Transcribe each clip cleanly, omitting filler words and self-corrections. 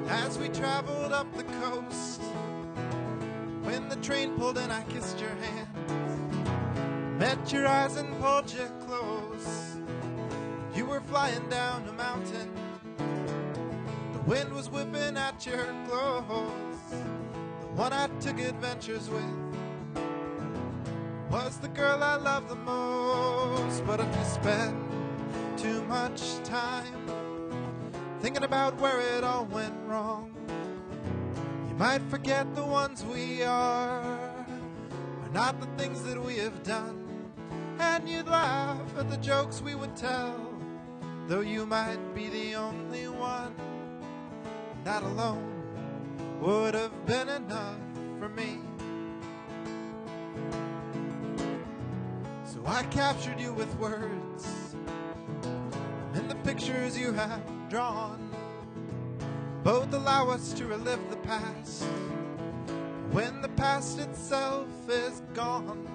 as we traveled up the coast. When the train pulled in, I kissed your hand, met your eyes and pulled you close. You were flying down a mountain, the wind was whipping at your clothes. The one I took adventures with was the girl I love the most. But if you spend too much time thinking about where it all went wrong, you might forget the ones we are not the things that we have done. And you'd laugh at the jokes we would tell, though you might be the only one. That alone would have been enough for me. So I captured you with words and the pictures you have drawn. Both allow us to relive the past when the past itself is gone.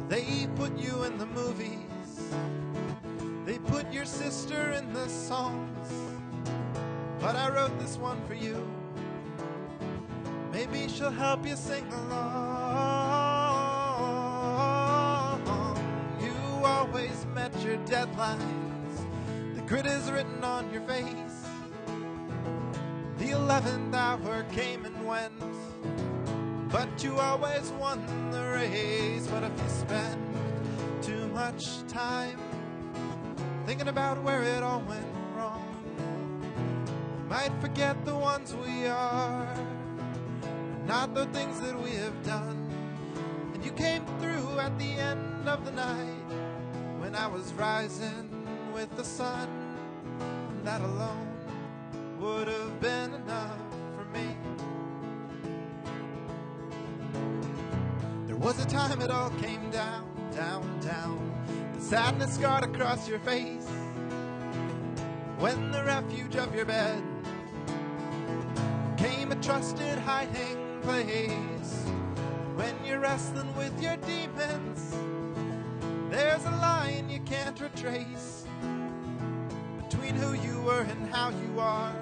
They put you in the movies, they put your sister in the songs, but I wrote this one for you. Maybe she'll help you sing along. You always met your deadlines, the grit is written on your face. The 11th hour came and went, but you always won the race. But if you spend too much time thinking about where it all went wrong, you might forget the ones we are, not the things that we have done. And you came through at the end of the night when I was rising with the sun. And that alone would have been enough for me. There was a time it all came down, down, down. The sadness scarred across your face when the refuge of your bed became a trusted hiding place. When you're wrestling with your demons, there's a line you can't retrace between who you were and how you are.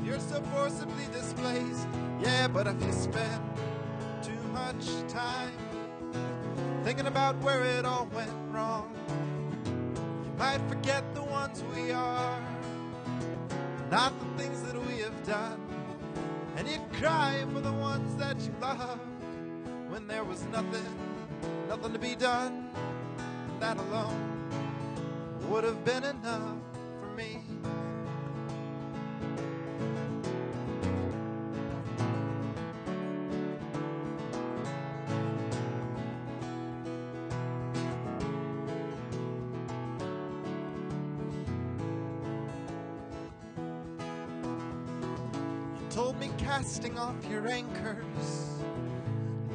You're so forcibly displaced, yeah, but if you spend too much time thinking about where it all went wrong, you might forget the ones we are, not the things that we have done. And you'd cry for the ones that you loved when there was nothing to be done. That alone would have been enough for me. Told me casting off your anchors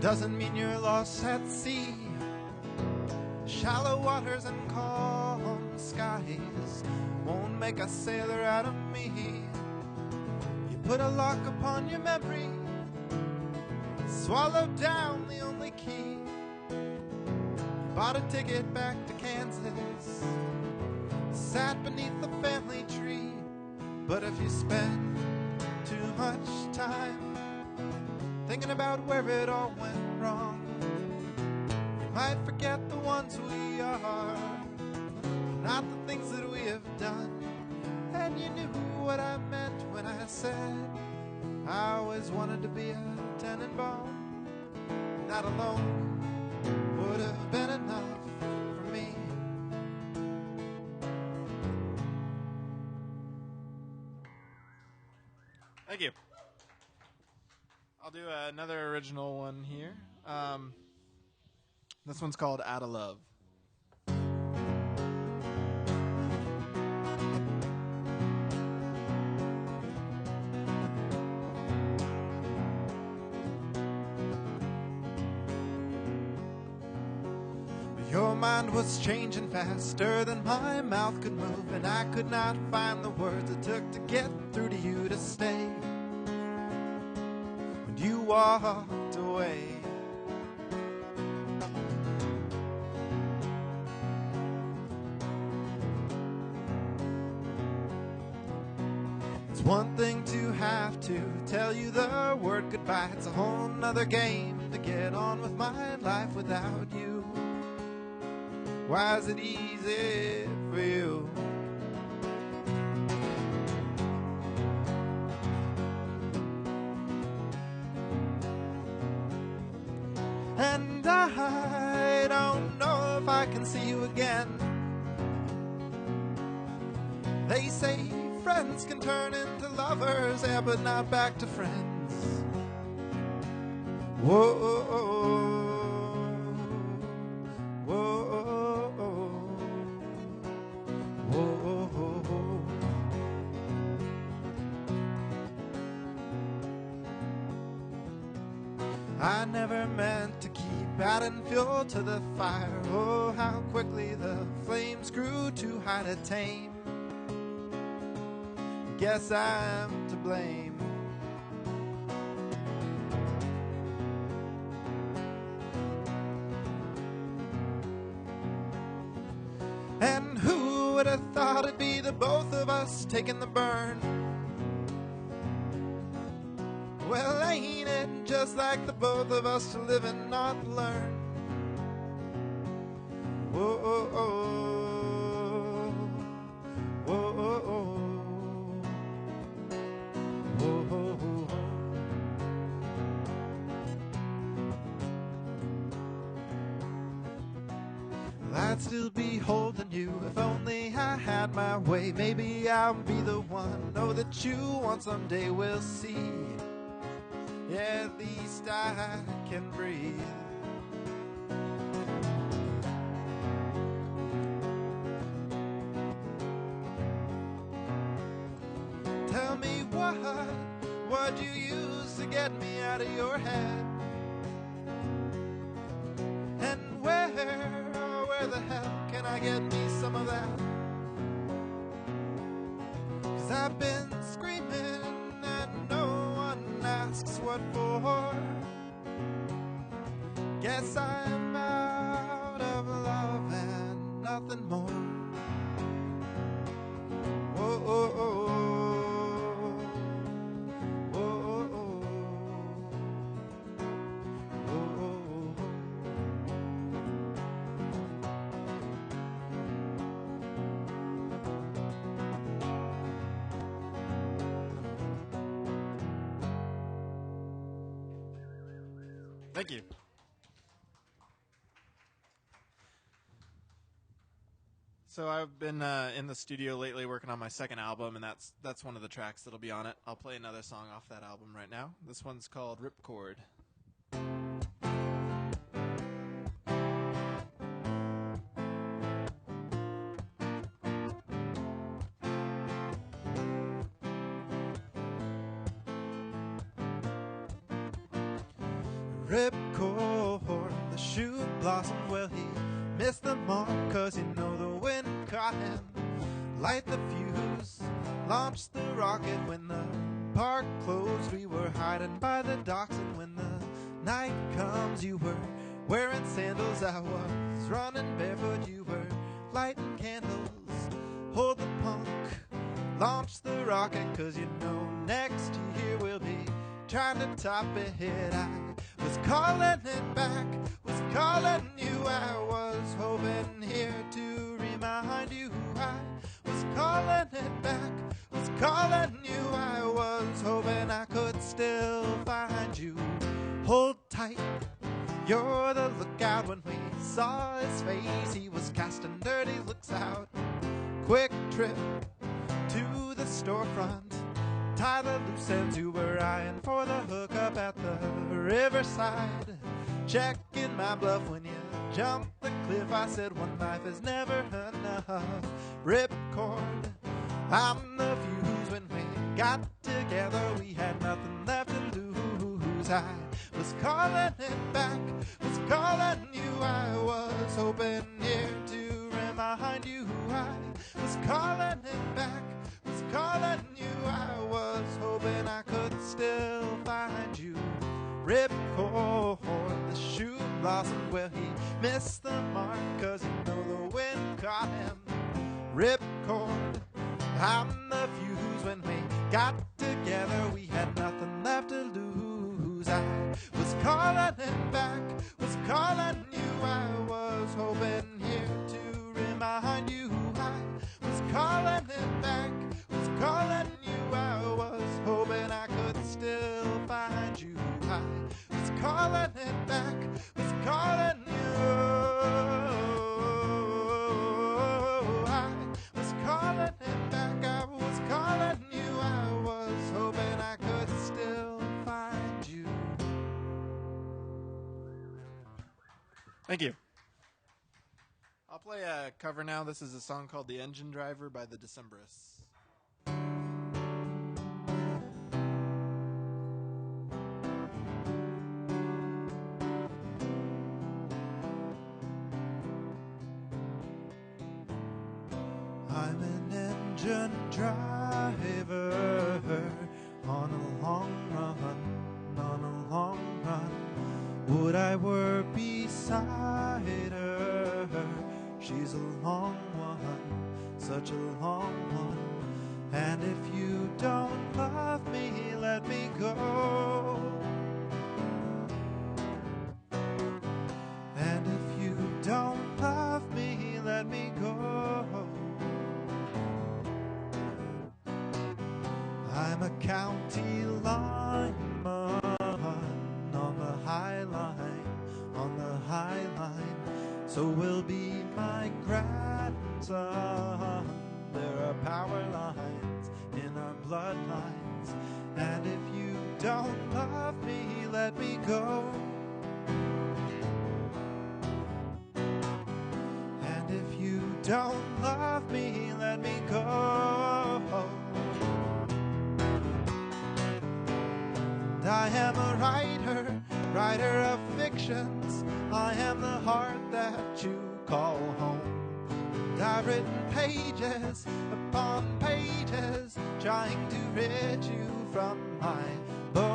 doesn't mean you're lost at sea. Shallow waters and calm skies won't make a sailor out of me. You put a lock upon your memory, swallowed down the only key. You bought a ticket back to Kansas, sat beneath the family tree. But if you spend too much time thinking about where it all went wrong, you might forget the ones we are, not the things that we have done. And you knew what I meant when I said I always wanted to be a Tenenbaum. That alone would have been enough for me. Thank you. I'll do another original one here. This one's called Out of Love. Your mind was changing faster than my mouth could move, and I could not find the words it took to get through to you to stay. When you walked away, it's one thing going to have to tell you the word goodbye. It's a whole nother game to get on with my life without you. Why is it easy for you? And I don't know if I can see you again. They say friends can turn into lovers, yeah, but not back to friends. Whoa, whoa, whoa. I never meant to keep adding fuel to the fire. Oh, how quickly the flames grew too high to tame. Guess I'm to blame. And who would have thought it'd be the both of us taking the burn? Well, ain't it just like the both of us to live and not learn? Whoa, oh, oh. Whoa, oh, oh. Whoa, oh, oh. I'd still be holding you if only I had my way. Maybe I'll be the one, know that you want someday, we'll see. Yeah, at least I can breathe. Tell me what you use to get me out of your head? And where the hell can I get me some of that? 'Cause I've been screaming and no one asks what for. Guess I'm out of love and nothing more. Whoa, oh, oh. Whoa, oh, oh. Whoa, oh, oh. Thank you. So I've been in the studio lately working on my second album, and that's one of the tracks that'll be on it. I'll play another song off that album right now. This one's called Ripcord. Ripcord, the shoe blossomed, well he missed the mark, 'cause you know the wind caught him. Light the fuse, launch the rocket. When the park closed, we were hiding by the docks, and when the night comes, you were wearing sandals. I was running barefoot, you were lighting candles. Hold the punk, launch the rocket, 'cause you know next year we'll be trying to top it. I was calling it back, was calling you. I was hoping here to remind you. I was calling it back, was calling you. I was hoping I could still find you. Hold tight, you're the lookout. When we saw his face, he was casting dirty looks out. Quick trip to the storefront, tie the loose ends. You were eyeing for the hookup at the riverside, checking my bluff when you jumped the cliff. I said one life is never enough. Ripcord, I'm the fuse. When we got together, we had nothing left to lose. I was calling it back, was calling you. I was hoping here to remind you. I was calling it back, was calling you. I was hoping I could still find you. Ripcord, the shoe blossomed, well he missed the mark, 'cause you know the wind caught him. Ripcord, I'm the fuse. When we got together, Thank you. I'll play a cover now. This is a song called The Engine Driver by the Decemberists. I'm an engine driver on a long run. Would I were beside her? She's a long one, such a long one. And if you don't love me, let me go. And if you don't love me, let me go. I'm a county lineman on the high line, so will be my grandson. There are power lines in our bloodlines, and if you don't love me, let me go. And if you don't love me, let me go. And I am a writer of fictions. I am the heart that you call home. And I've written pages upon pages, trying to rid you from my bones.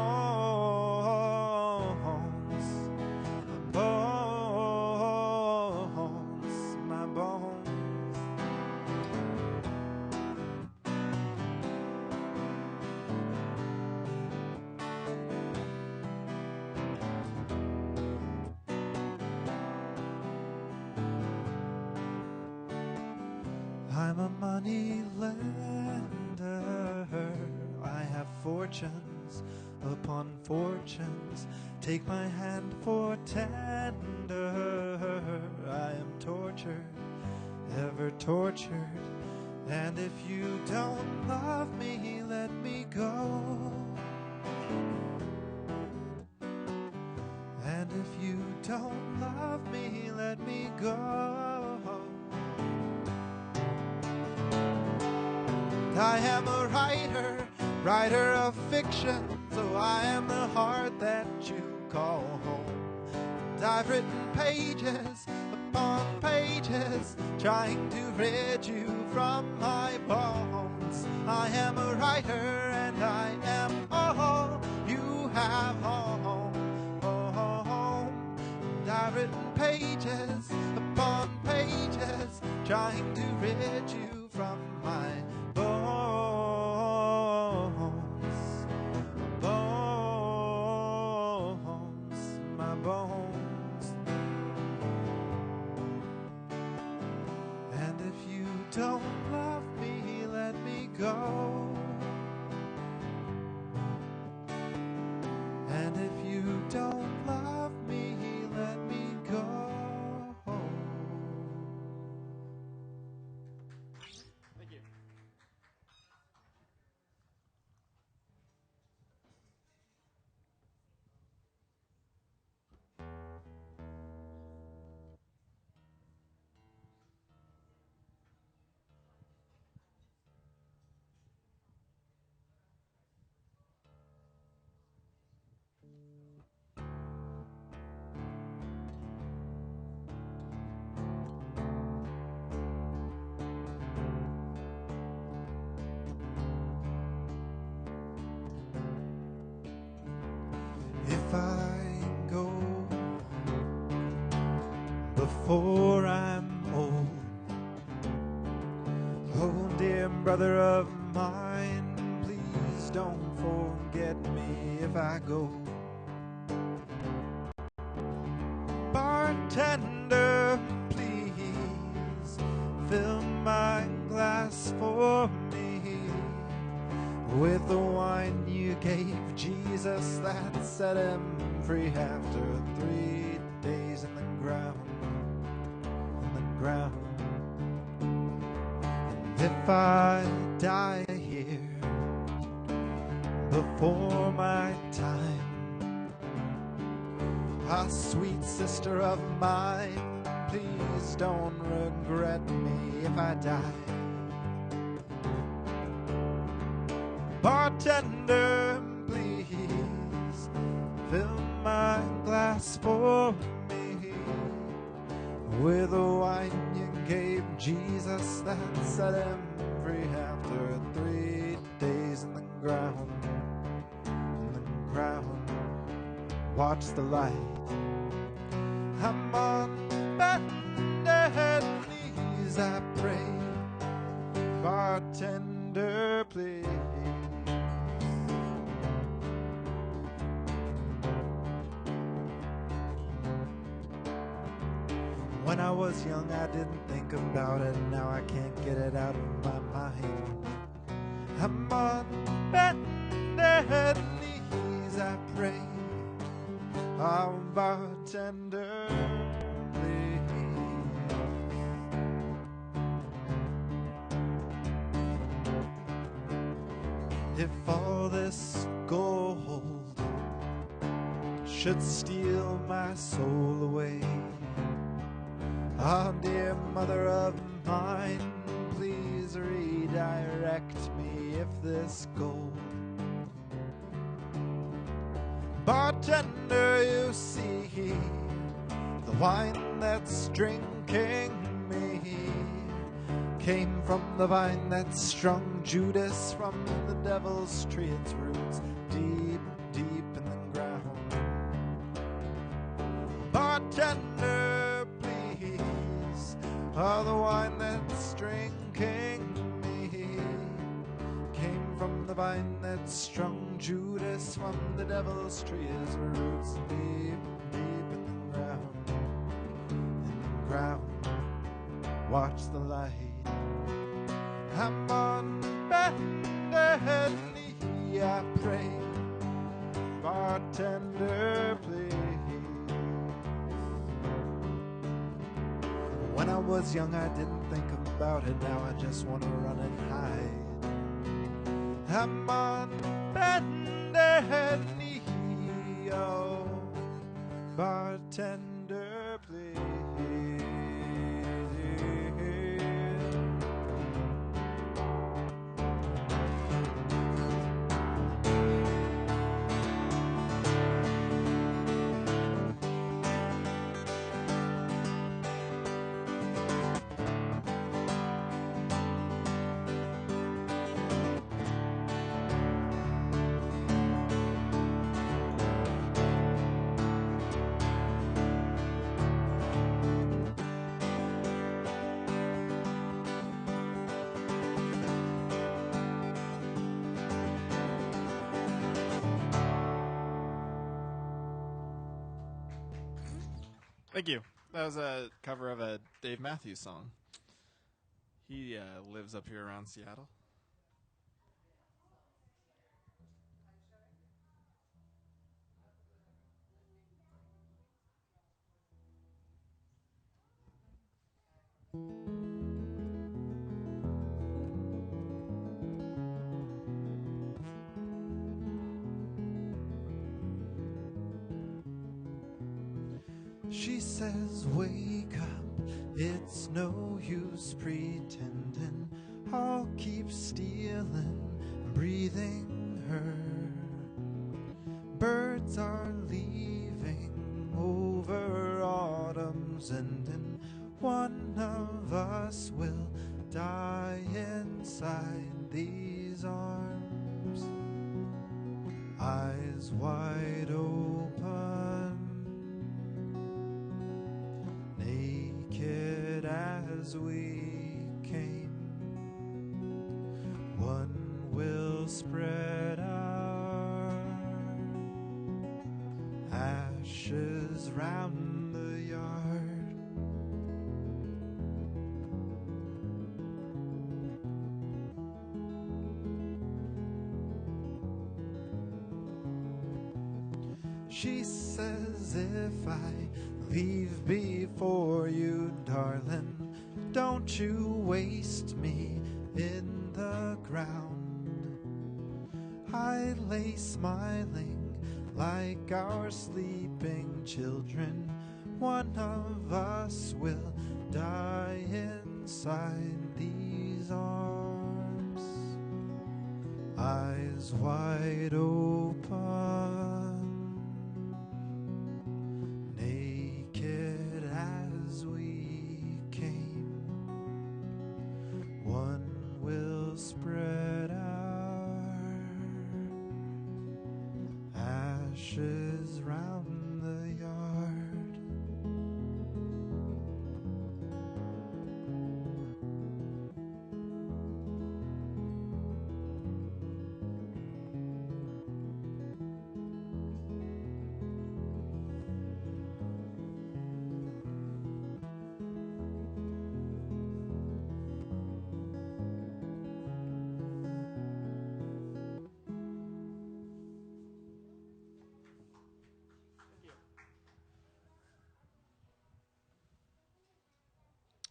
My bones. I'm a money lender. I have fortunes upon fortunes. Take my hand for tender. I am tortured, ever tortured. And if you don't love me, let me go. And if you don't love me, let me go. I am a writer of fiction, so I am the heart that you call home. And I've written pages upon pages, trying to rid you from my bones. I am a writer, and I am all you have home. And I've written pages upon pages, trying to rid you from my bones. My bones. And if you don't love me, let me go. And if you don't love me, let me go. Thank you. If I go before I'm old, oh dear brother of mine, please don't forget me if I go. Bartender, please fill my glass for me with the wine you gave Jesus that set him free after 3 days in the ground. And if I die here before my time, a sweet sister of mine, please don't regret me if I die. Bartender, please fill my glass for me with the wine you gave Jesus that set him free after 3 days in the ground. In the ground, watch the light. I'm on bended knees, I pray. Bartender, please. When I was young, I didn't think about it. Now I can't get it out of my mind. I'm on bended knees, I pray. Oh, bartender, please. If all this gold should steal my soul away, oh, dear mother of mine, please redirect me if this gold. Bartender, you see, the wine that's drinking me came from the vine that strung Judas from the devil's tree. Its roots deep, deep in the ground. Bartender, please, oh, the wine that's drinking me came from the vine that strung Judas from the devil's tree. Its roots deep, deep in the ground. In the ground, watch the light. I'm on bended knee, I pray. Bartender, please. When I was young, I didn't think about it. Now I just want to run and hide. I'm on bended knee, oh, bartender, please. Thank you. That was a cover of a Dave Matthews song. He lives up here around Seattle. She says, wake up, it's no use pretending. I'll keep stealing, breathing her. Birds are leaving over autumn's ending. One of us will die inside these arms. Eyes wide open, naked as we came. One will spread our ashes round the yard. She says, if I leave before you, darling, don't you waste me in the ground. I lay smiling like our sleeping children. One of us will die inside these arms, eyes wide open, naked as we came. One will spread our ashes round the yard.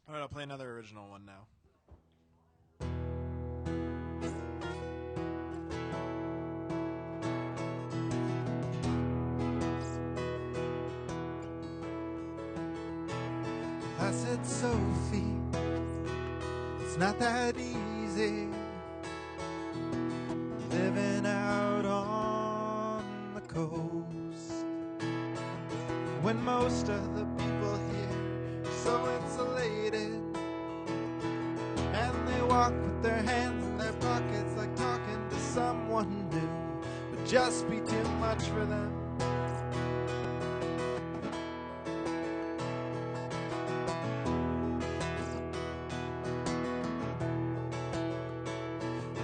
All right, I'll play another original one now. I said, Sophie, it's not that easy living out on the coast when most of the people here are so insulated, and they walk with their hands in their pockets like talking to someone new would just be too much for them.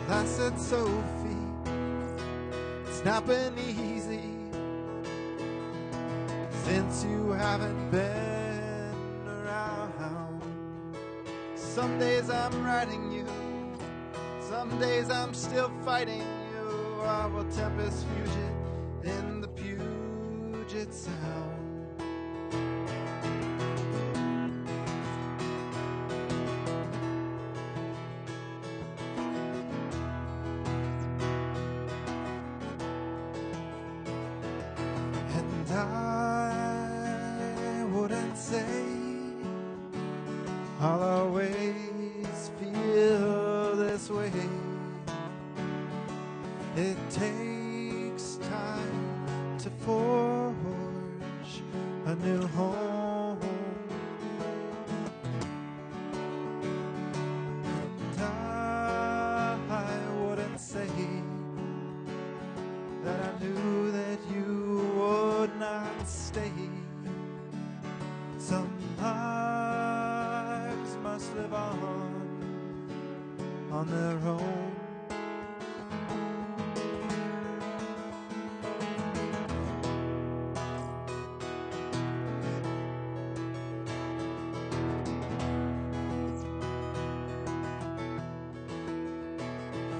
I said, Sophie, it's not been easy since you haven't been around. Some days I'm writing you, some days I'm still fighting you. I will tempest Puget in the Puget Sound. And I wouldn't say I'll always feel this way. It takes time to forge a new home. And I wouldn't say that I knew that you would not stay. Some lives must live on their own.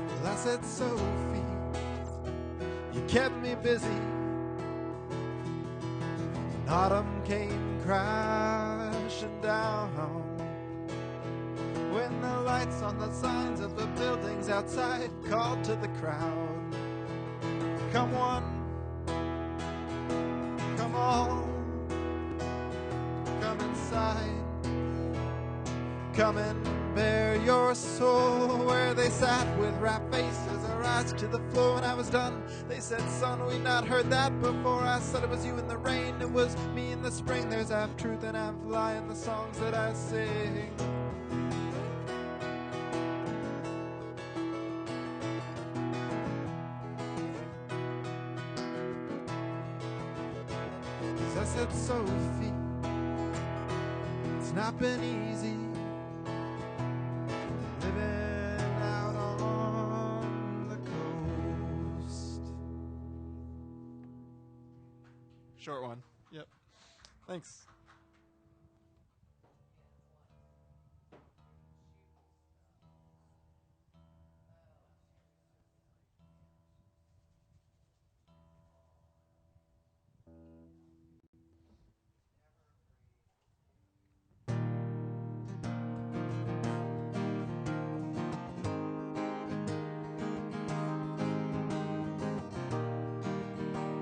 Well, I said, Sophie, you kept me busy. And autumn came crashing down when the lights on the signs of the buildings outside called to the crowd. Come one, come all, come inside. Come and bare your soul. Where they sat with rapt faces, their eyes to the floor. When I was done, they said, son, we'd not heard that before. I said it was you in the rain, it was me in the spring. There's half truth and half lie in the songs that I sing. Cause I said, Sophie, it's not been easy living out on the coast. Short one. Yep. Thanks.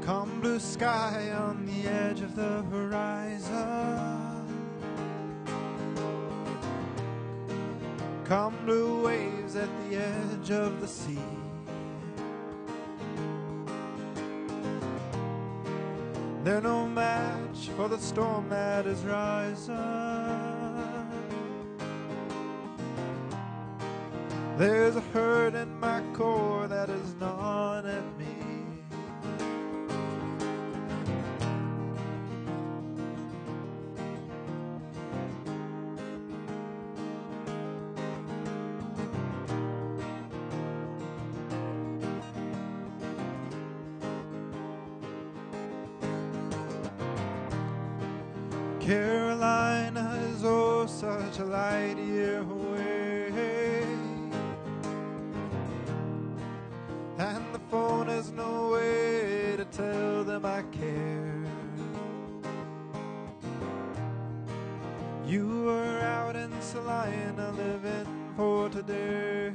Come blue sky on the edge of the horizon. Come blue waves at the edge of the sea. They're no match for the storm that is rising. There's a hurt in my core that is gnawing at me. Carolina is oh such a light year away, and the phone has no way to tell them I care. You were out in Salina living for today,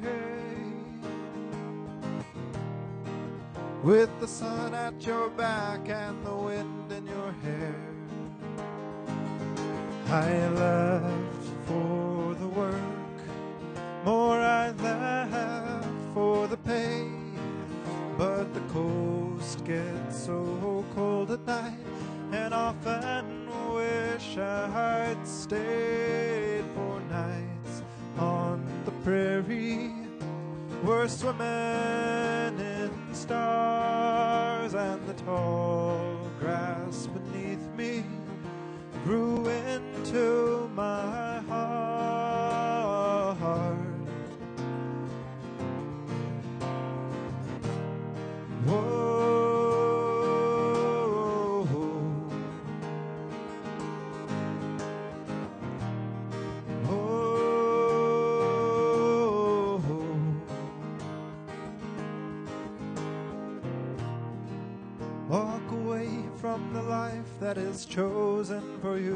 with the sun at your back and the wind in your hair. I left for the work, more I left for the pay, but the coast gets so cold at night, and often wish I'd stayed for nights on the prairie. We're swimming in stars, and the tall grass beneath me grew into my heart. Whoa, whoa. Walk away from the life that is chosen for you.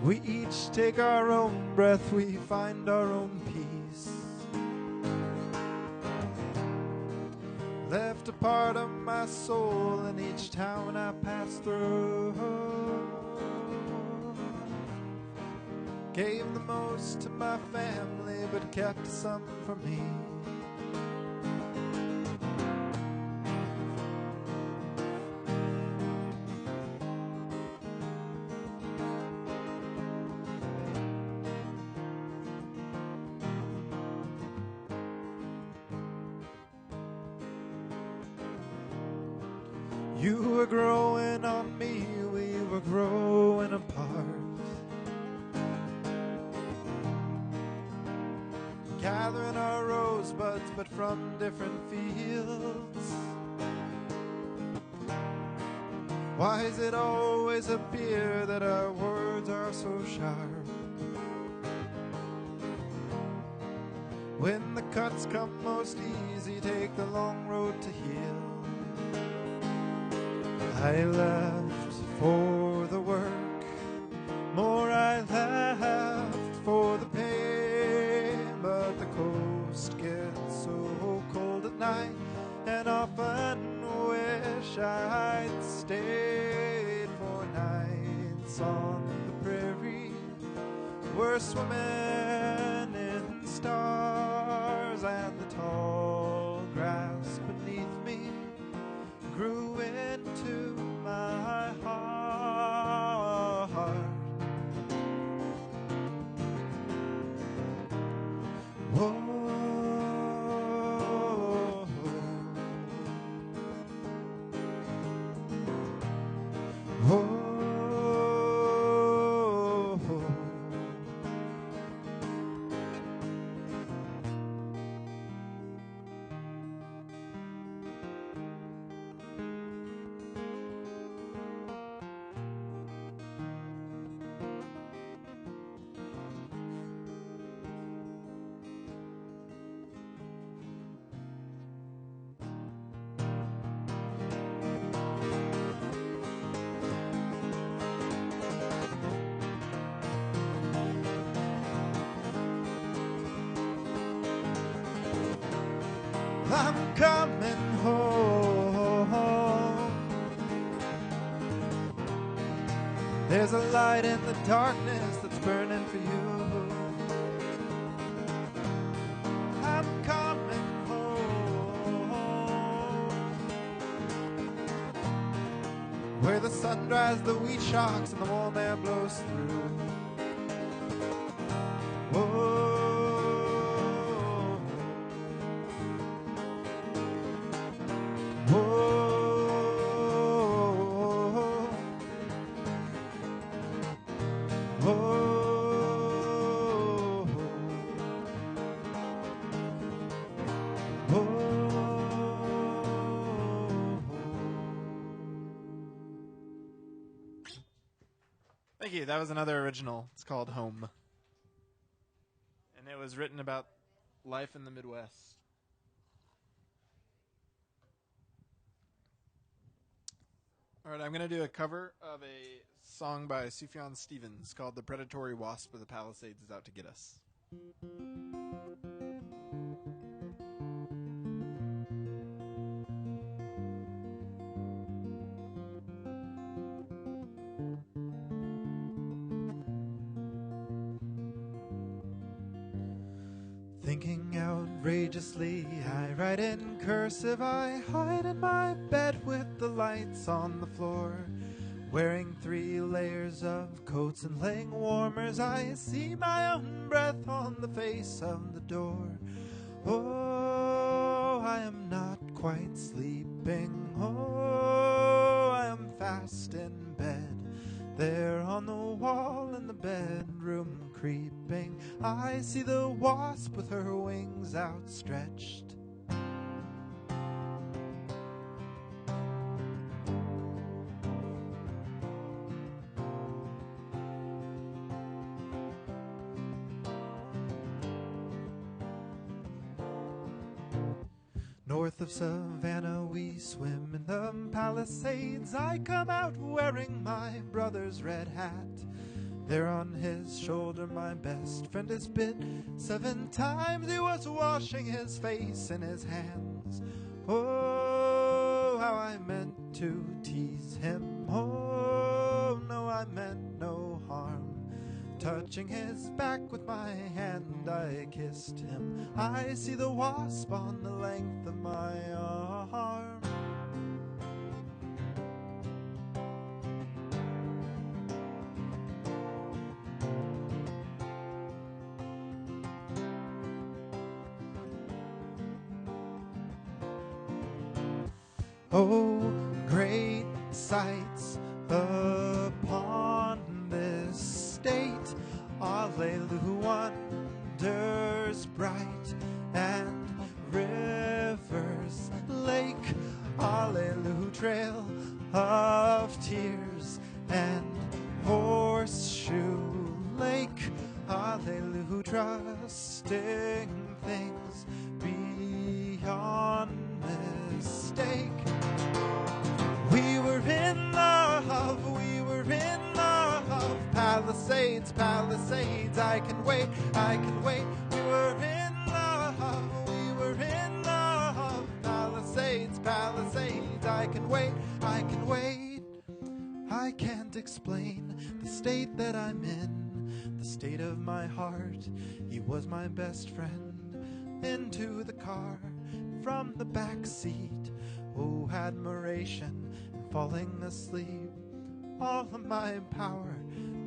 We each take our own breath, we find our own peace. Left a part of my soul in each town I pass through. Gave the most to my family, but kept some for me. You were growing on me, we were growing apart. Gathering our rosebuds, but from different fields. Why does it always appear that our words are so sharp? When the cuts come most easy, take the long road to heal. I left for the work, more I left for the pain, but the coast gets so cold at night, and often wish I'd stayed for nights on the prairie. We're swimming in stars, and the tall grass beneath me grew into my heart. Whoa, whoa. I'm coming home. There's a light in the darkness that's burning for you. I'm coming home. Where the sun dries the wheat shocks and the warm air blows through. Whoa. Thank you. That was another original. It's called Home. And it was written about life in the Midwest. All right, I'm going to do a cover of a song by Sufjan Stevens called The Predatory Wasp of the Palisades is Out to Get Us. Thinking outrageously, I write in cursive. I hide in my bed with the lights on the floor, wearing 3 layers of coats and laying warmers. I see my own breath on the face of the door. Oh, I am not quite sleeping. Oh, I am fast in bed, there on the wall in the bedroom creeping. I see the wasp with her wings outstretched. North of Savannah we swim in the Palisades. I come out wearing my brother's red hat. There on his shoulder my best friend is bit 7 times. He was washing his face in his hands. Oh, how I meant to tease him. Oh, no, I meant no harm. Touching his back with my hand, I kissed him. I see the wasp on the length of my arm. Oh, great sights upon this state. Alleluia, wonders bright, and rivers, lake. Alleluia, trail of tears, and horseshoe lake. Alleluia, trusting things beyond mistake. We were in love, we were in love. Palisades, Palisades, I can wait, I can wait. We were in love, we were in love. Palisades, Palisades, I can wait, I can wait. I can't explain the state that I'm in, the state of my heart. He was my best friend. Into the car, from the back seat. Oh, admiration and falling asleep. All of my power,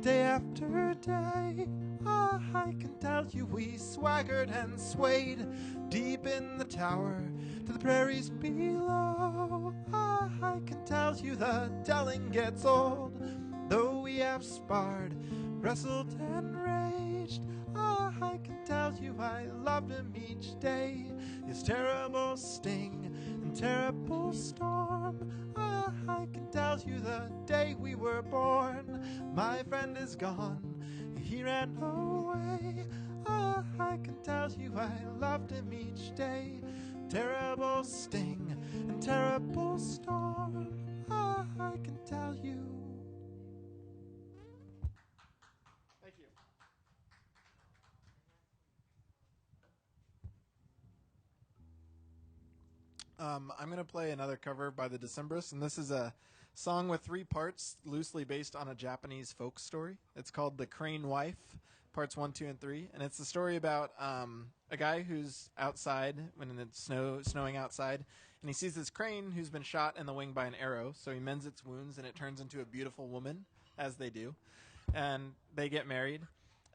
day after day. Ah, I can tell you we swaggered and swayed deep in the tower to the prairies below. Ah, I can tell you the telling gets old, though we have sparred, wrestled and raged. Ah, I can tell you I loved him each day, his terrible sting and terrible storm. Ah, I can tell you the day we were born. My friend is gone, he ran away. Ah, I can tell you I loved him each day. Terrible sting and terrible storm. Ah, I can tell you. Thank you. I'm going to play another cover by the Decemberists, and this is a song with 3 parts, loosely based on a Japanese folk story. It's called The Crane Wife, parts 1, 2, and 3, and it's the story about a guy who's outside when it's snowing outside, and he sees this crane who's been shot in the wing by an arrow, so he mends its wounds, and it turns into a beautiful woman, as they do, and they get married.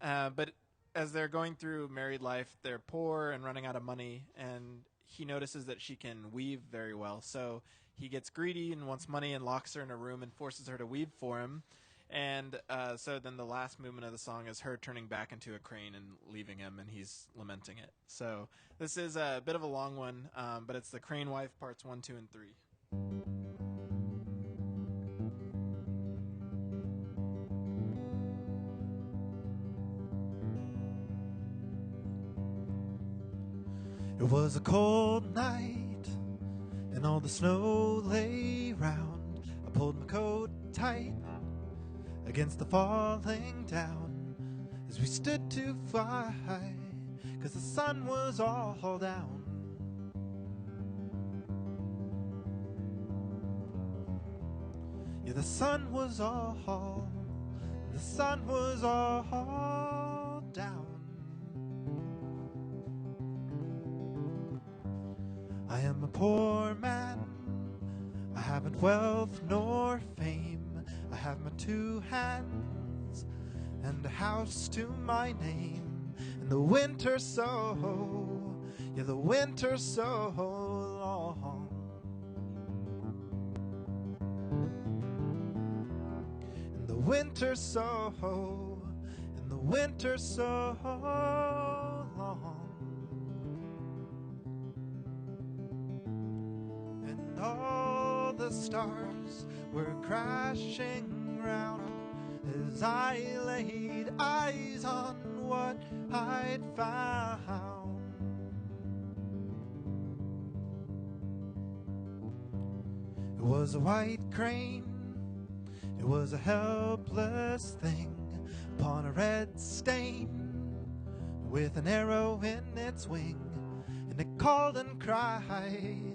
But as they're going through married life, they're poor and running out of money, and he notices that she can weave very well. So he gets greedy and wants money and locks her in a room and forces her to weave for him. And so then the last movement of the song is her turning back into a crane and leaving him, and he's lamenting it. So this is a bit of a long one, but it's The Crane Wife, parts 1, 2, and 3. It was a cold night, and all the snow lay round. I pulled my coat tight against the falling down as we stood to fly, 'cause the sun was all down. Yeah, the sun was all down. I am a poor man, I haven't wealth nor fame. I have my 2 hands and a house to my name. And the winter so, yeah, the winter so long. And the winter so, and the winter so long. And all the stars were crashing round as I laid eyes on what I'd found. It was a white crane, it was a helpless thing upon a red stain with an arrow in its wing. And it called and cried,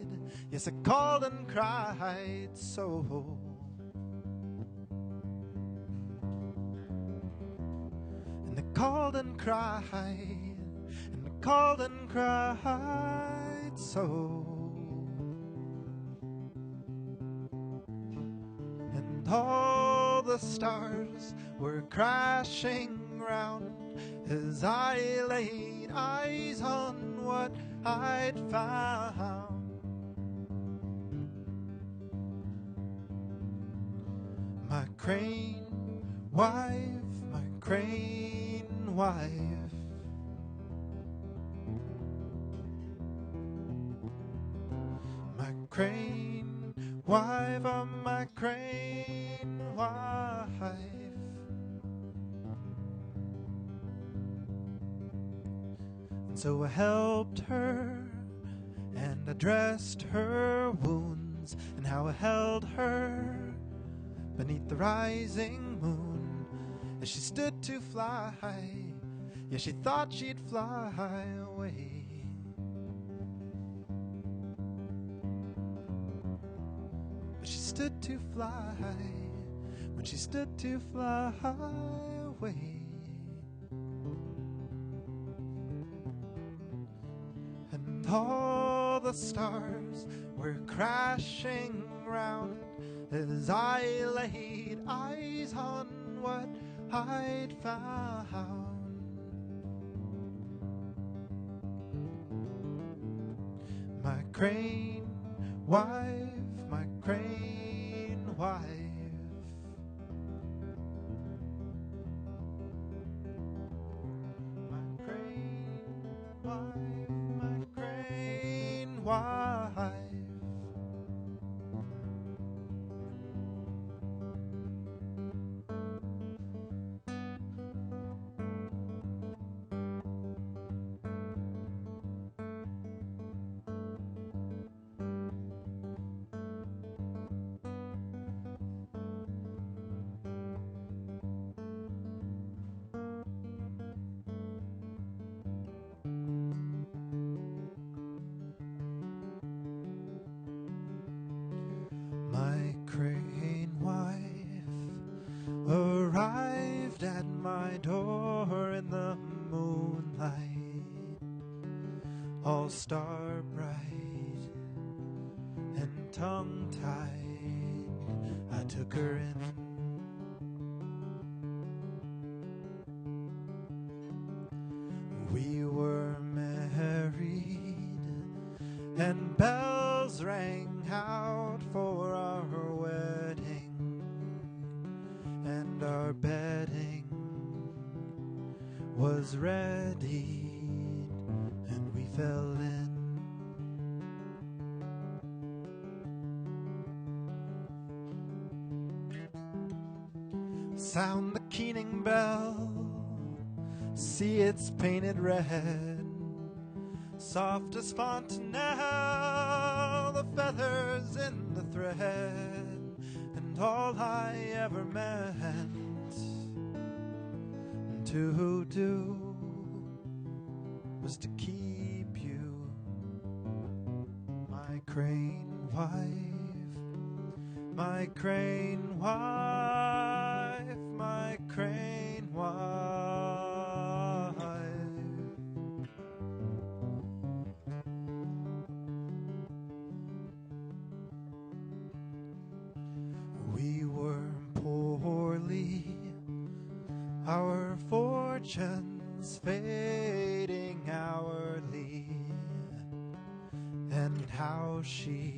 yes, it called and cried so. And it called and cried, and it called and cried so. And all the stars were crashing round as I laid eyes on what I'd found. My crane wife, my crane wife. My crane wife, oh my crane wife. And so I helped her, and I dressed her wounds, and how I held her beneath the rising moon as she stood to fly. Yeah, she thought she'd fly away. But she stood to fly when she stood to fly away. And all the stars were crashing round as I laid eyes on what I'd found. My crane wife, my crane wife. My crane wife, my crane wife. tongue-tied, I took her in. We were married, and bells rang out for our wedding, and our bedding was ready, and we fell in. Sound the keening bell, see it's painted red, soft as fontanelle, the feathers in the thread, and all I ever meant to do was to keep you, my crane wife, my crane wife, my crane wife. We were poorly, our fortunes fading hourly, and how she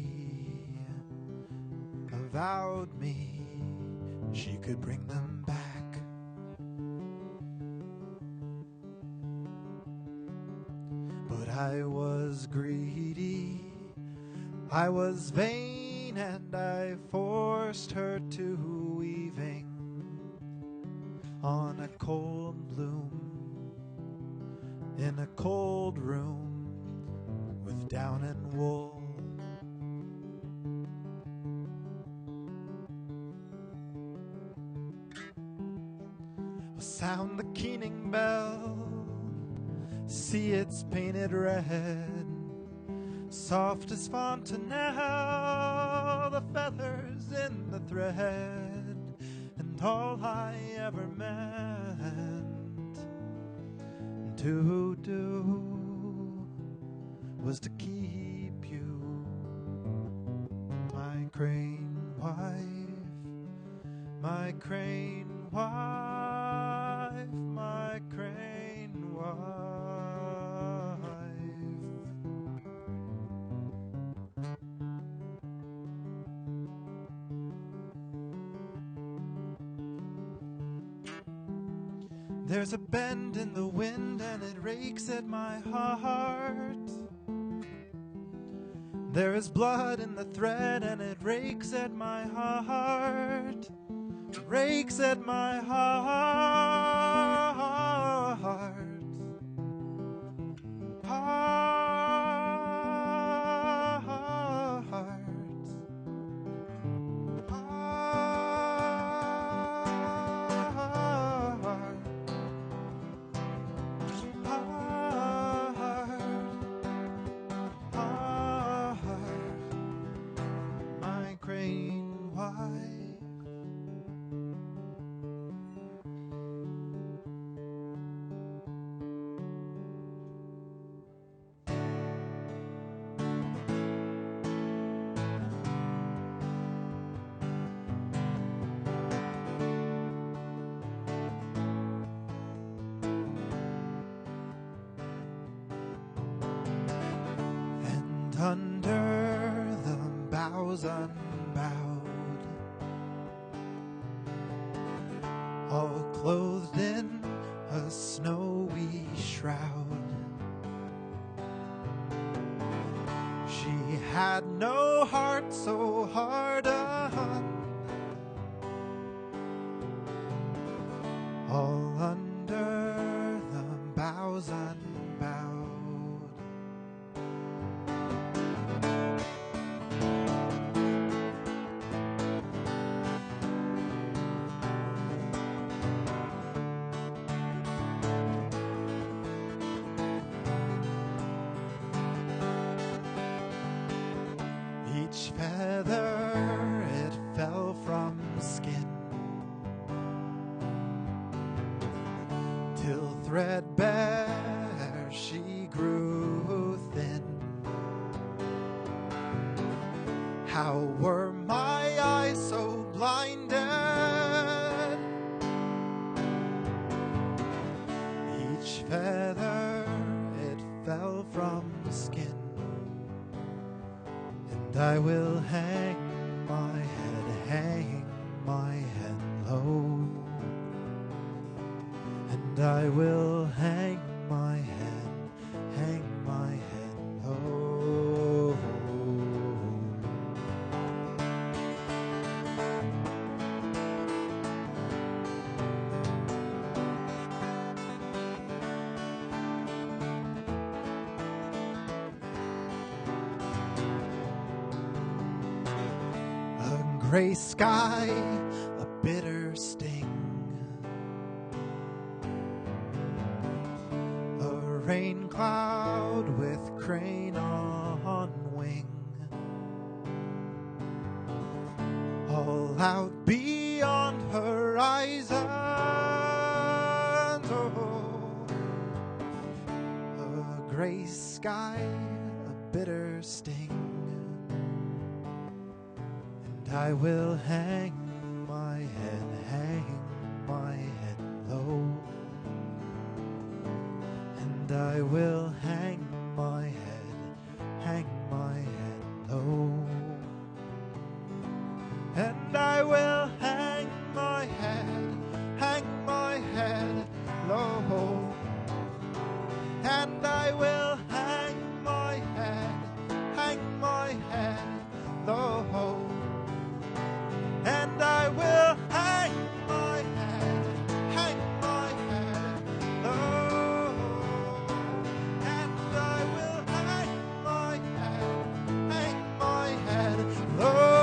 avowed me she could bring them back. But I was greedy, I was vain, and I forced her to weaving on a cold loom in a cold room with down and wool. Sound the keening bell, see it's painted red, soft as fontanelle, the feathers in the thread, and all I ever meant to do was to keep you, my crane wife, my crane wife, my crane wife. There's a bend in the wind and it rakes at my heart. There is blood in the thread and it rakes at my heart. It rakes at my heart. My crane wife. And under the boughs unbowed, all clothed in a snowy shroud, she had no heart so hardened, all under the boughs unbowed. Each feather it fell from skin, till threadbare she grew thin. How were my eyes so blinded? Each feather, it fell from the skin, and I will hang my head low, and I will hang my head low. A gray sky, a bitter sting, a rain cloud with crane on wing, all out beyond horizon. Oh, a gray sky, a bitter sting, and I will hang my head low, and I will hang my head low, and I will hang my head low, and I will hang my head low, and I will hang my head low, and I will hang my head low.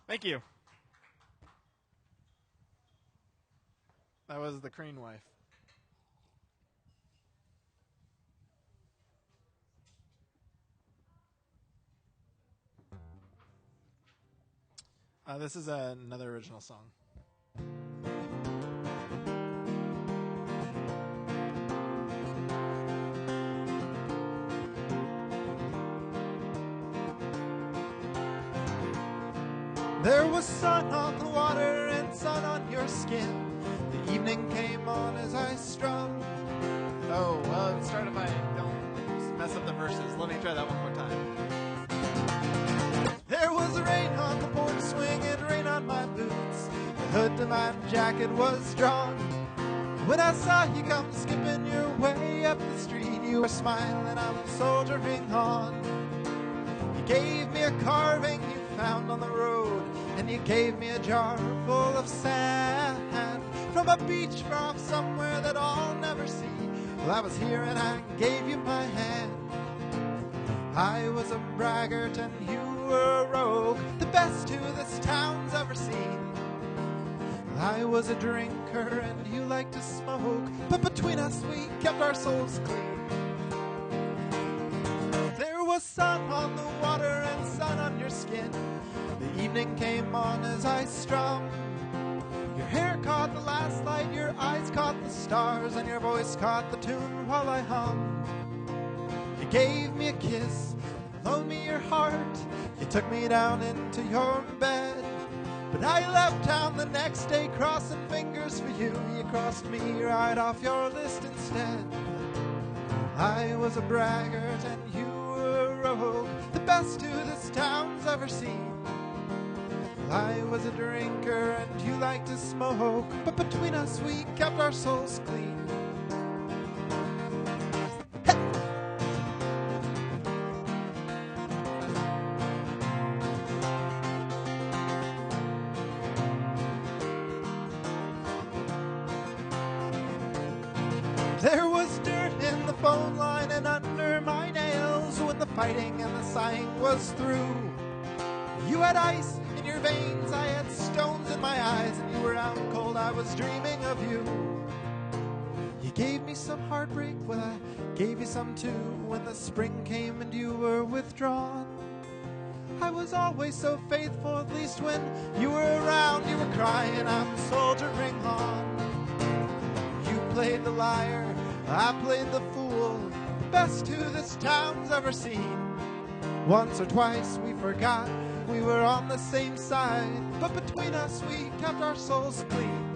Thank you. That was The Crane Wife. This is another original song. There was sun on the water and sun on your skin. The evening came on as I strummed. Oh, well, it started by don't mess up the verses. Let me try that one more time. There was rain on the porch swing and rain on my boots. The hood to my jacket was drawn. When I saw you come skipping your way up the street, you were smiling, I'm soldiering on. You gave me a carving you found on the road, and you gave me a jar full of sand from a beach far off somewhere that I'll never see. Well, I was here and I gave you my hand. I was a braggart and you were a rogue, the best who this town's ever seen. I was a drinker and you liked to smoke, but between us we kept our souls clean. There was sun on the water and sun on your skin. The evening came on as I strummed. Your hair caught the last light, your eyes caught the stars, and your voice caught the tune while I hummed. You gave me a kiss, loaned me your heart. You took me down into your bed. But I left town the next day crossing fingers for you. You crossed me right off your list instead. I was a braggart and you were a rogue, the best who this town's ever seen. I was a drinker and you liked to smoke, but between us we kept our souls clean. There was fighting and the sighing was through. You had ice in your veins, I had stones in my eyes, and you were out cold, I was dreaming of you. You gave me some heartbreak, well I gave you some too. When the spring came and you were withdrawn, I was always so faithful, at least when you were around. You were crying, I'm soldiering on. You played the liar, I played the fool, the best who this town's ever seen. Once or twice we forgot we were on the same side, but between us we kept our souls clean.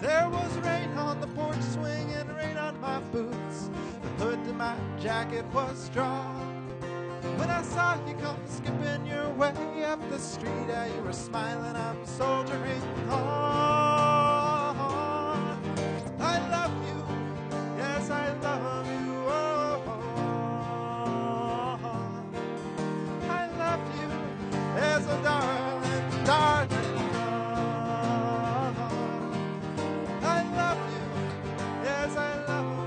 There was rain on the porch swing and rain on my boots. The hood to my jacket was drawn. When I saw you come skipping your way up the street, you were smiling, I'm soldiering on. I love you, yes I love you, I love you, as a darling, darling. I love you, yes I love you.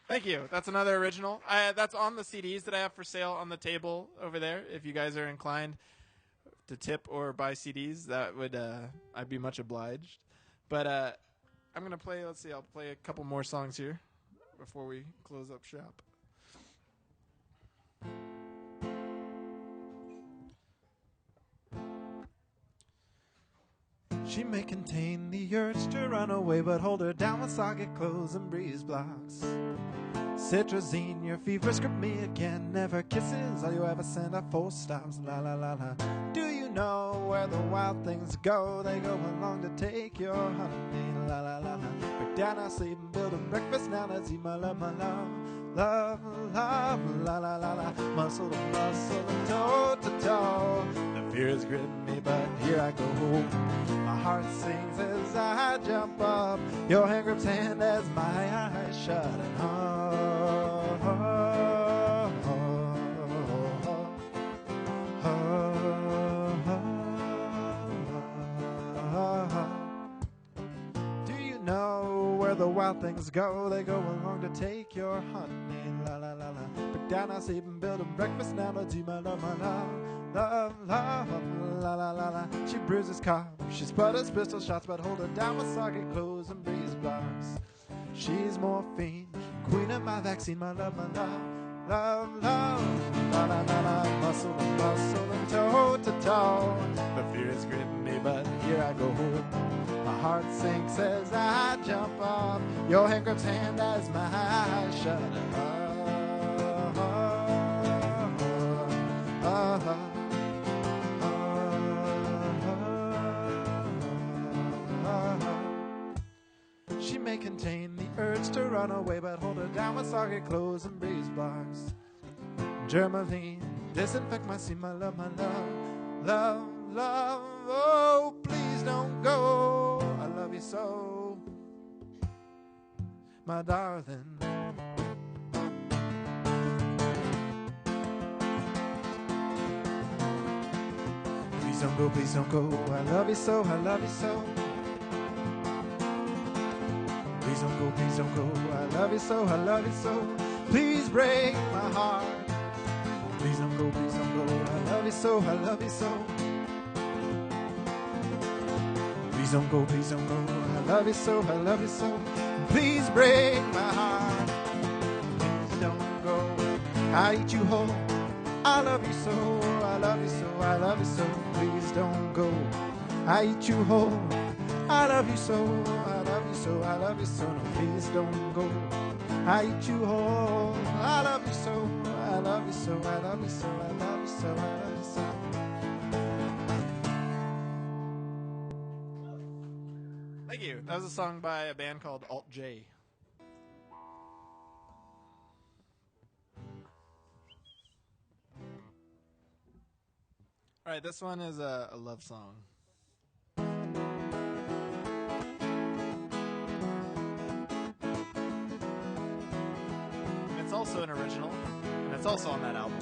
Thank you. That's another original. That's on the CDs that I have for sale on the table over there. If you guys are inclined to tip or buy CDs, that would I'd be much obliged. But I'm gonna play. Let's see. I'll play a couple more songs here before we close up shop. She may contain the urge to run away, but hold her down with socket clothes and breeze blocks. Citrazine, your fever's grip me again. Never kisses, all you ever send are full stops. La la la la. Do you know where the wild things go? They go along to take your honey. La la la la. Break down our sleep and build a breakfast now. Let's eat my love, my love. Love, love, la la la la. Muscle to muscle and toe to toe. The fear has gripped me, but here I go. My heart sings as I jump up. Your hand grips hand as my eyes shut. And do you know where the wild things go? They go along to take your honey. La la la la. Break down our sleep and build a breakfast now. Let's eat my love, my love. Love, love, la la la la. She bruises cars, she sputters pistol shots, but hold her down with socket clothes and breeze blocks. She's morphine, queen of my vaccine, my love, my love. Love, love, la la la la. Muscle to muscle and toe to toe. The fear is gripping me, but here I go. My heart sinks as I jump up. Your hand grips hand as my eyes shut. She may contain the urge to run away, but hold her down with socket clothes and breeze blocks. Germaline, disinfect my seam, my love, my love. Love, love, oh, please don't go. I love you so, my darling. Please don't go, please don't go. I love you so, I love you so. Please don't go, please don't go. I love you so, I love you so. Please break my heart. Please don't go, please don't go. I love you so, I love you so. Please don't go, please don't go. I love you so, I love you so. Please break my heart. Please don't go. I eat you whole. I love you so, I love you so, I love you so. Please don't go. I eat you whole. I love you so, I love you so, I love you so. No, please don't go. I eat you whole. I love you so, I love you so, I love you so, I love you so, I love you so. Thank you. That was a song by a band called Alt J. All right, this one is a love song. It's also an original, and it's also on that album.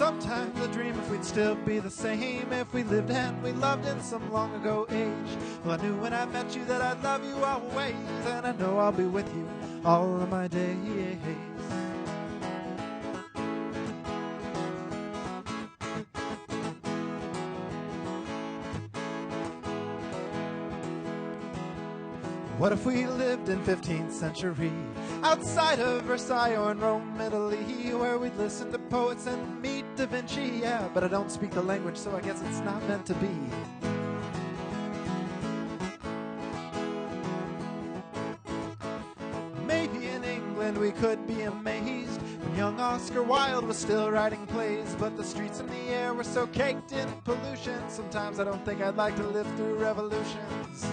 Sometimes I dream if we'd still be the same, if we lived and we loved in some long ago age. Well, I knew when I met you that I'd love you always, and I know I'll be with you all of my days. What if we lived in 15th century, outside of Versailles or in Rome, Italy, where we'd listen to poets and meet Da Vinci? Yeah, but I don't speak the language, so I guess it's not meant to be. Maybe in England we could be amazed when young Oscar Wilde was still writing plays, but the streets and the air were so caked in pollution. Sometimes I don't think I'd like to live through revolutions.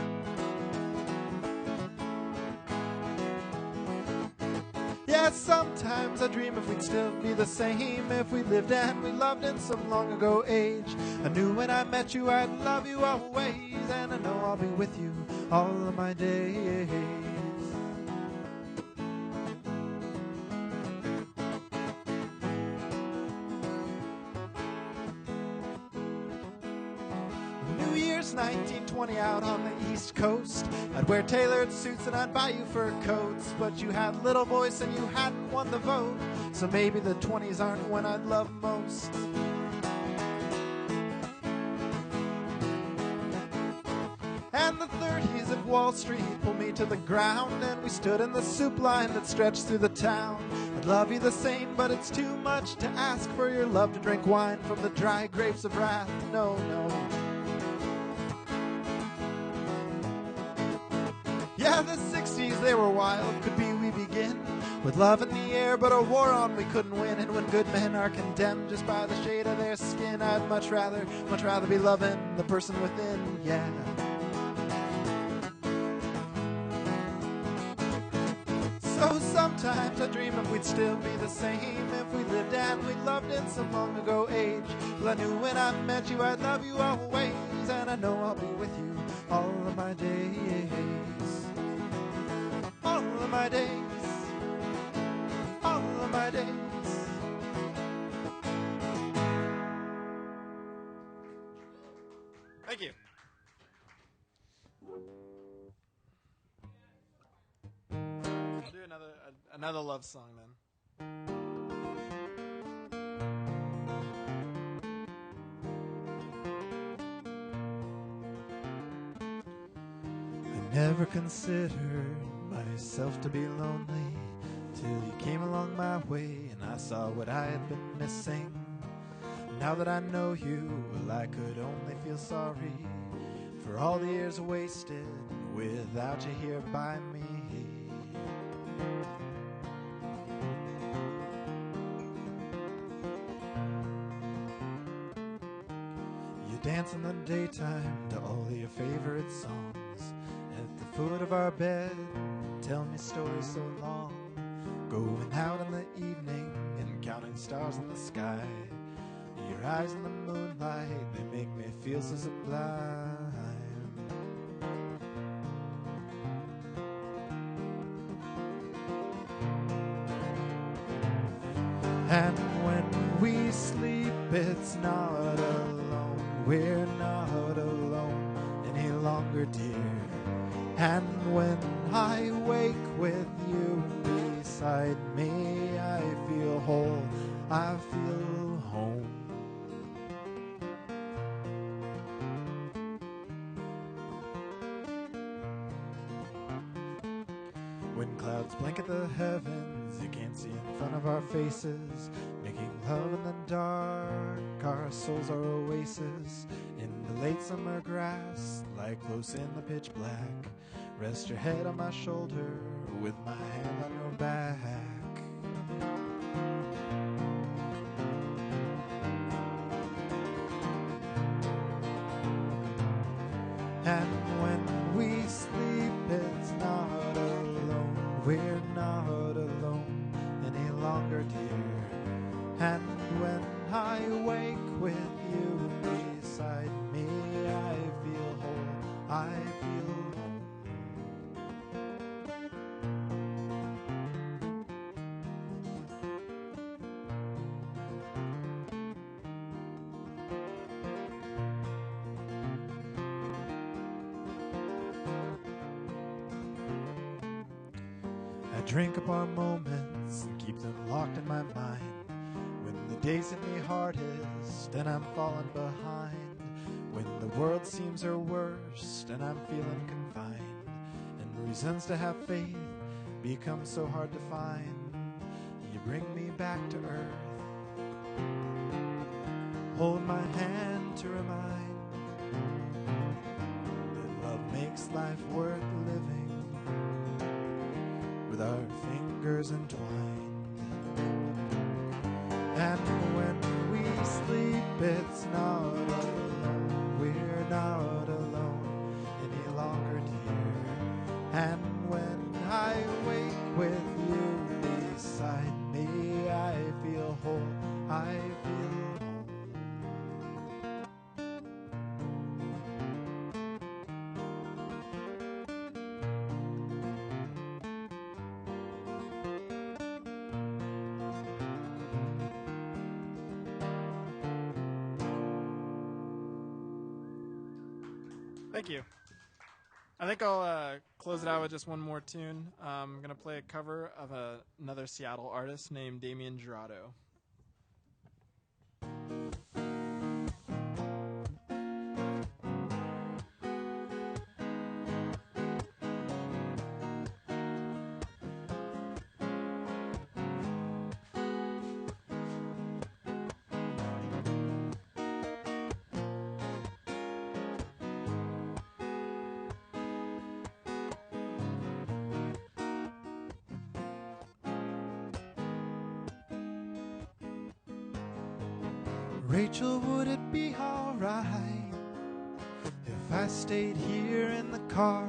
Yeah, sometimes I dream if we'd still be the same, if we lived and we loved in some long ago age. I knew when I met you I'd love you always, and I know I'll be with you all of my days. New Year's 1920 out on the East Coast, I'd wear tailored suits and I'd buy you fur coats, but you had little voice and you hadn't won the vote, so maybe the 20s aren't when I'd love most. And the 30s at Wall Street pulled me to the ground, and we stood in the soup line that stretched through the town. I'd love you the same, but it's too much to ask for your love to drink wine from the dry grapes of wrath. No, no. Yeah, the 60s, they were wild. Could be we begin with love in the air, but a war on we couldn't win. And when good men are condemned just by the shade of their skin, I'd much rather be loving the person within, yeah. So sometimes I dream if we'd still be the same, if we lived and we loved in some long ago age. Well, I knew when I met you I'd love you always, and I know I'll be with you all of my days. All of my days. All of my days. Thank you. I'll do another love song then. I never considered myself to be lonely till you came along my way and I saw what I had been missing. Now that I know you, well, I could only feel sorry for all the years wasted without you here by me. You dance in the daytime to all of your favorite songs at the foot of our bed, tell me stories so long, going out in the evening and counting stars in the sky. Your eyes in the moonlight, they make me feel so sublime. And when we sleep, it's not alone. We're not alone any longer, dear. And when I wake with you beside me, I feel whole, I feel home. When clouds blanket the heavens, you can't see in front of our faces. Making love in the dark, our souls are oases. In the late summer grass, lie close in the pitch black. Rest your head on my shoulder, with my hand on your back. And when we sleep, it's not alone. We're not alone any longer, dear. And when I wake with you beside me, I feel whole, I feel home. drink up our moments and keep them locked in my mind. When the days hit me hardest and I'm falling behind. When the world seems our worst and I'm feeling confined. And reasons to have faith become so hard to find. You bring me back to earth. Hold my hand to remind that love makes life worth living with our fingers entwined. And when we sleep, it's not alone. We're not alone any longer, dear. And when I wake with you beside me, I feel whole, I feel home. Thank you. I think I'll close it out with just one more tune. I'm going to play a cover of another Seattle artist named Damien Gerardo. Rachel, would it be alright if I stayed here in the car?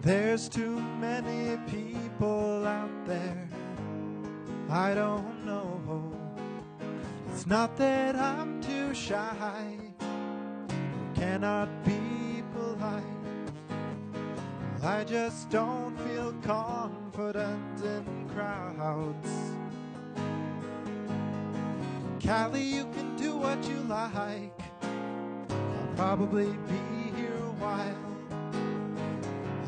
There's too many people out there I don't know. It's not that I'm too shy or cannot be polite. I just don't feel confident in crowds. Callie, you can do what you like. I'll probably be here a while.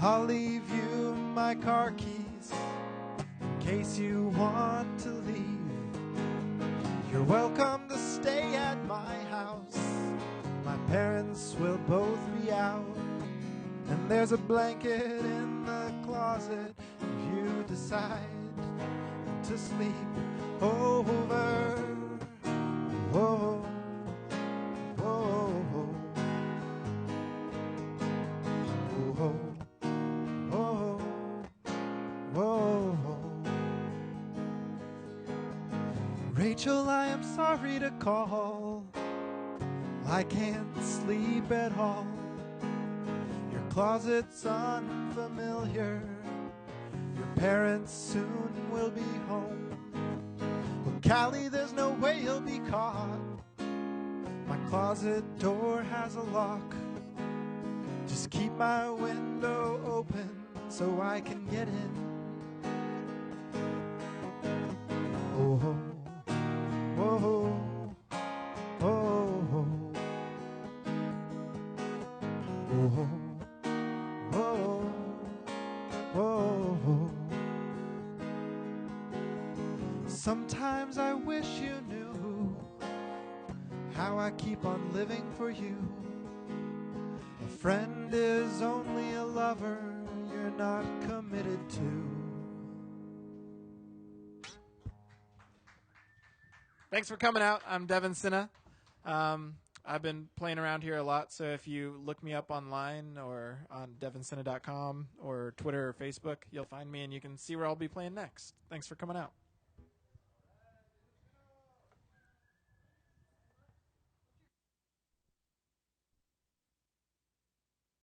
I'll leave you my car keys in case you want to leave. You're welcome to stay at my house. My parents will both be out. And there's a blanket in the closet if you decide to sleep over. Whoa, whoa, whoa, whoa, whoa, whoa, whoa. Rachel, I am sorry to call. I can't sleep at all. Your closet's unfamiliar. Your parents soon will be home. Callie, there's no way he'll be caught. My closet door has a lock. Just keep my window open so I can get in. Oh, oh, oh, oh, oh, oh, oh, oh, oh. Sometimes I wish you knew how I keep on living for you. A friend is only a lover you're not committed to. Thanks for coming out. I'm Devin Sinha. I've been playing around here a lot, so if you look me up online or on devinsinha.com or Twitter or Facebook, you'll find me and you can see where I'll be playing next. Thanks for coming out.